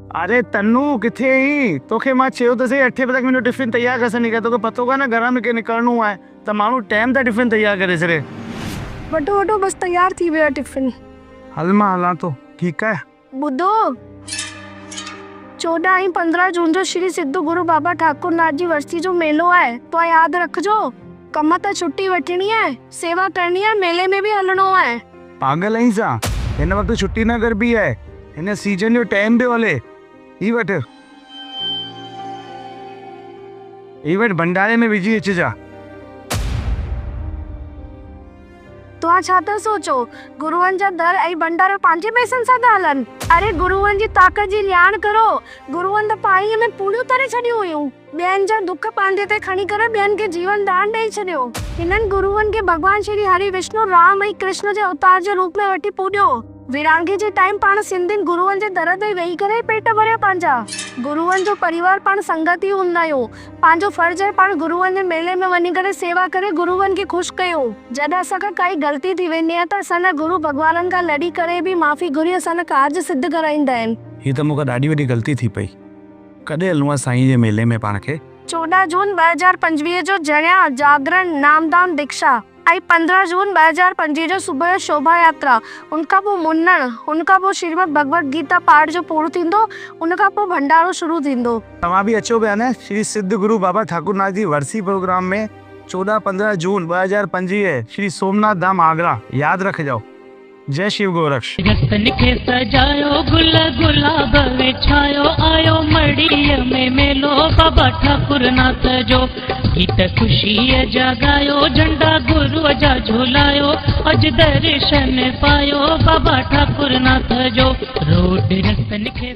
अरे तन्नू किथे ही तोखे मां चयो त सही 8 बजे तक मुंहिंजो टिफिन तयार करे छॾी। तोखे पतो कान घर में के निकिरणो आहे त माण्हू टाइम ते टिफिन तयार करे छॾे। वठो वठो बस तयार थी वियो टिफिन। हल मां हलां तो। ठीकु आहे। ॿुधो 14 ऐं 15 जून जो श्री सिद्ध गुरु बाबा ठाकुर नाथ जी वर्सी जो मेलो आहे तो याद रखजो। कम त छुट्टी वठणी आहे, सेवा करनी आहे, मेले में भी हलणो आहे। पागल आहीं छा? हिन वक्त छुट्टी न करबी आहे, हिन सीजन जो टाइम पियो हले। ही वट भंडारे में विझी अचिजा। तो छा था सोचो गुरुअनि जा दर ऐं भंडारा पंहिंजे पैसनि सां था हलनि? अरे गुरुअनि जी ताक़त जी ॼाण करो। गुरुअनि त पाणीअ में पूरियूं तरे छॾियूं हुयूं। ॿियनि जा दुख पंहिंजे ते खणी करे ॿियनि खे जीवन दान ॾेई छॾियो। हिननि गुरुअनि खे भगवान श्री हरि विष्णु राम ऐं कृष्ण जे अवतार जे रूप में वठी पूॼियो। विरांगी जे टाइम पाण सिंधियुनि गुरुअनि जे दर ते वेही करे पेट भरिया पंहिंजा। गुरुअनि जो परिवार पाण संगत ई हूंदा आहियूं। पंहिंजो फर्ज़ आहे पाण गुरुअनि जे मेले में वञी करे सेवा करे गुरुअनि खे ख़ुशि कयूं। जॾहिं असांखां काई ग़लती थी वेंदी आहे त असांजा गुरु भगवाननि खां लड़ी करे बि माफ़ी घुरी असांजा कार्ज सिद्ध कराईंदा आहिनि। ही त मूंखे ॾाढी वॾी ग़लती थी पई। कॾहिं हलूं आहे साईं जे मेले में पाण खे? 14 जून 2025 जो जणिया जागरण नामदान दीक्षा ऐं 15 जून 2025 जो सुबुह जो शोभा यात्रा। उनखां पोइ मुन्नण, उनखां पोइ श्रीमद भगवत गीता पाठ जो पूरो थींदो। उनखां पोइ भंडारो शुरू थींदो। तव्हां बि अचो पिया न श्री सिद्ध गुरु बाबा ठाकुर नाथ जी वर्सी प्रोग्राम में 14-15 जून 2025 श्री सोमनाथ धाम आगरा। याद रखजो। जय शिव गोरक्ष। रतन खे सजायो गुल गुलाब विछायो आयो मड़ीअ में मेलो बाबा ठाकुर नाथ जो। गीत ख़ुशीअ जा गायो झंडा गुरुअ जा झूलायो। अज दर्शन पायो बाबा ठाकुर नाथ जो। रोड रतन खे